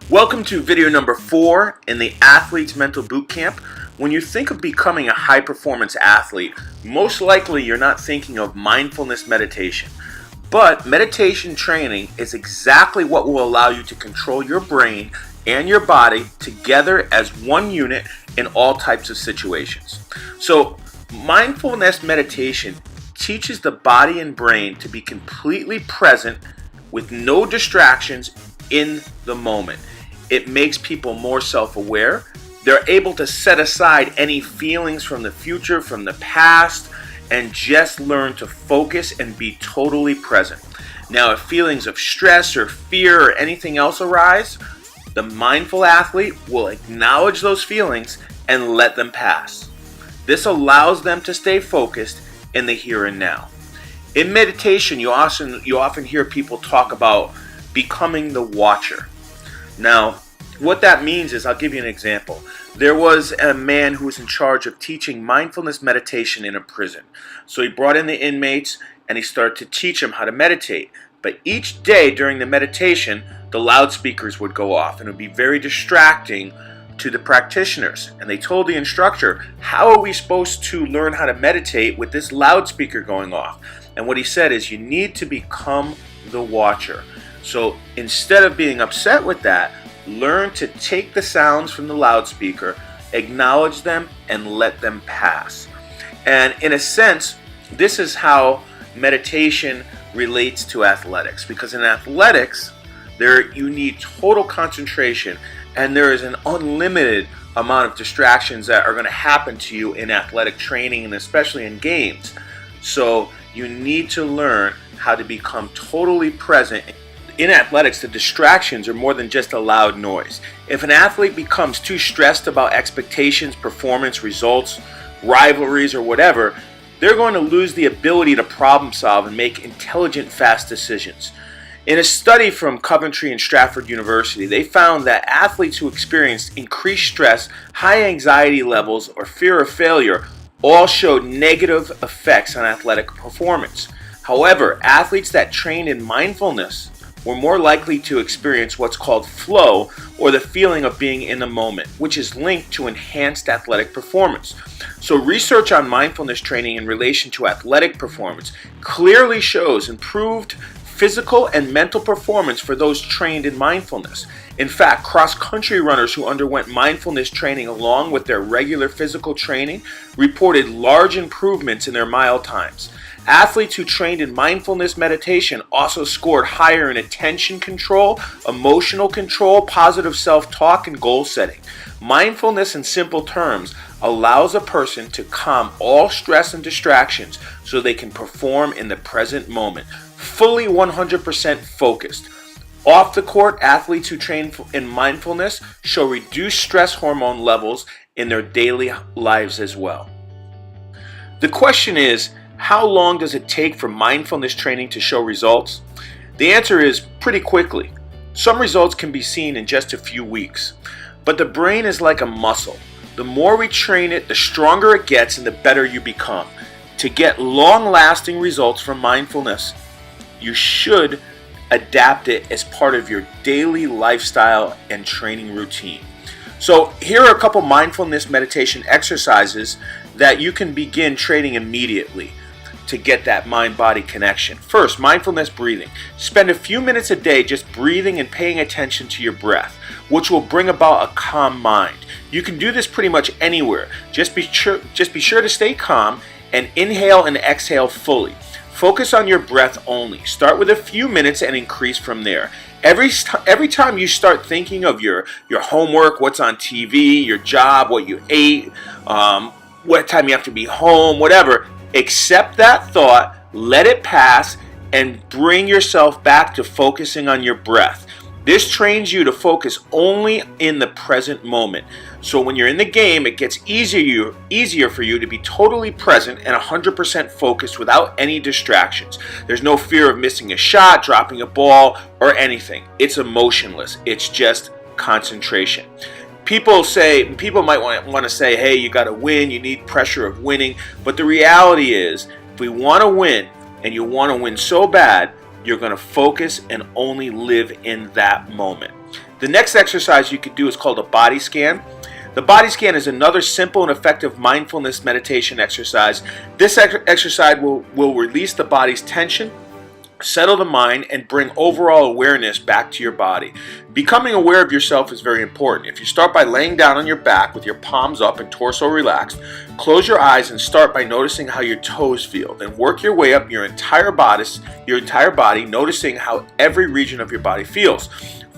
Welcome to video number 4 in the Athlete's Mental Bootcamp. When you think of becoming a high-performance athlete, most likely you're not thinking of mindfulness meditation. But meditation training is exactly what will allow you to control your brain and your body together as one unit in all types of situations. So, mindfulness meditation teaches the body and brain to be completely present with no distractions in the moment. It makes people more self-aware. They're able to set aside any feelings from the future, from the past, and just learn to focus and be totally present. Now, if feelings of stress or fear or anything else arise, the mindful athlete will acknowledge those feelings and let them pass. This allows them to stay focused in the here and now. In meditation, you often hear people talk about becoming the watcher. Now, what that means is, I'll give you an example. There was a man who was in charge of teaching mindfulness meditation in a prison. So he brought in the inmates and he started to teach them how to meditate. But each day during the meditation, the loudspeakers would go off and it would be very distracting to the practitioners. And they told the instructor, how are we supposed to learn how to meditate with this loudspeaker going off? And what he said is, you need to become the watcher. So instead of being upset with that, learn to take the sounds from the loudspeaker, acknowledge them, and let them pass. And in a sense, this is how meditation relates to athletics. Because in athletics, you need total concentration, and there is an unlimited amount of distractions that are going to happen to you in athletic training and especially in games. So you need to learn how to become totally present. In athletics, the distractions are more than just a loud noise. If an athlete becomes too stressed about expectations, performance, results, rivalries, or whatever, they're going to lose the ability to problem solve and make intelligent, fast decisions. In a study from Coventry and Stratford University, they found that athletes who experienced increased stress, high anxiety levels, or fear of failure all showed negative effects on athletic performance. However, athletes that trained in mindfulness were more likely to experience what's called flow, or the feeling of being in the moment, which is linked to enhanced athletic performance. So research on mindfulness training in relation to athletic performance clearly shows improved physical and mental performance for those trained in mindfulness. In fact, cross-country runners who underwent mindfulness training along with their regular physical training reported large improvements in their mile times. Athletes who trained in mindfulness meditation also scored higher in attention control, emotional control, positive self-talk, and goal setting. Mindfulness, in simple terms, allows a person to calm all stress and distractions so they can perform in the present moment, fully 100% focused. Off the court, athletes who train in mindfulness show reduced stress hormone levels in their daily lives as well. The question is, how long does it take for mindfulness training to show results? The answer is pretty quickly. Some results can be seen in just a few weeks. But the brain is like a muscle. The more we train it, the stronger it gets and the better you become. To get long-lasting results from mindfulness, you should adapt it as part of your daily lifestyle and training routine. So here are a couple mindfulness meditation exercises that you can begin training immediately to get that mind-body connection. First, mindfulness breathing. Spend a few minutes a day just breathing and paying attention to your breath, which will bring about a calm mind. You can do this pretty much anywhere. Just be sure to stay calm and inhale and exhale fully. Focus on your breath only. Start with a few minutes and increase from there. Every time you start thinking of your homework, what's on TV, your job, what you ate, what time you have to be home, whatever, accept that thought, let it pass, and bring yourself back to focusing on your breath. This trains you to focus only in the present moment. So when you're in the game, it gets easier for you to be totally present and 100% focused without any distractions. There's no fear of missing a shot, dropping a ball, or anything. It's emotionless. It's just concentration. People might want to say, hey, you got to win, you need pressure of winning. But the reality is, if we want to win, and you want to win so bad, you're going to focus and only live in that moment. The next exercise you could do is called a body scan. The body scan is another simple and effective mindfulness meditation exercise. This exercise will release the body's tension, settle the mind, and bring overall awareness back to your body. Becoming aware of yourself is very important. If you start by laying down on your back with your palms up and torso relaxed, close your eyes and start by noticing how your toes feel. Then work your way up your entire body, noticing how every region of your body feels.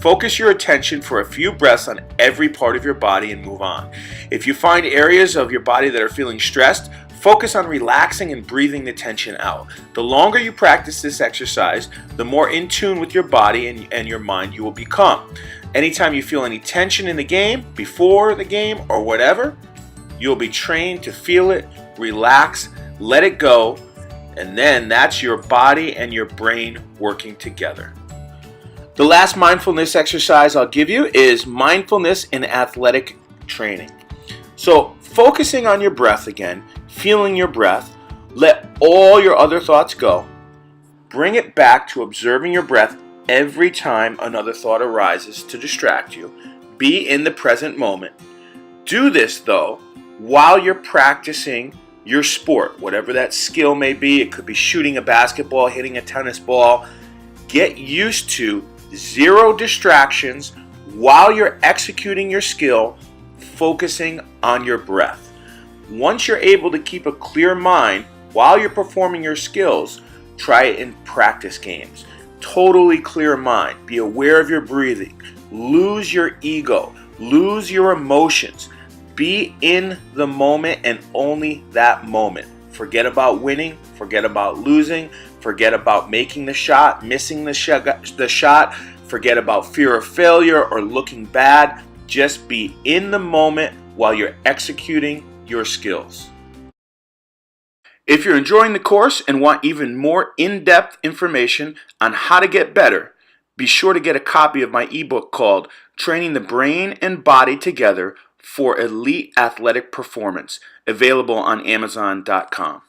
Focus your attention for a few breaths on every part of your body and move on. If you find areas of your body that are feeling stressed, focus on relaxing and breathing the tension out. The longer you practice this exercise, the more in tune with your body and your mind you will become. Anytime you feel any tension in the game, before the game, or whatever, you'll be trained to feel it, relax, let it go, and then that's your body and your brain working together. The last mindfulness exercise I'll give you is mindfulness in athletic training. So focusing on your breath again, feeling your breath, let all your other thoughts go. Bring it back to observing your breath every time another thought arises to distract you. Be in the present moment. Do this though while you're practicing your sport, whatever that skill may be. It could be shooting a basketball, hitting a tennis ball. Get used to 0 distractions while you're executing your skill, focusing on your breath. Once you're able to keep a clear mind while you're performing your skills, try it in practice games. Totally clear mind. Be aware of your breathing. Lose your ego. Lose your emotions. Be in the moment and only that moment. Forget about winning. Forget about losing. Forget about making the shot, missing the shot. Forget about fear of failure or looking bad. Just be in the moment while you're executing your skills. If you're enjoying the course and want even more in-depth information on how to get better, be sure to get a copy of my ebook called Training the Brain and Body Together for Elite Athletic Performance, available on Amazon.com.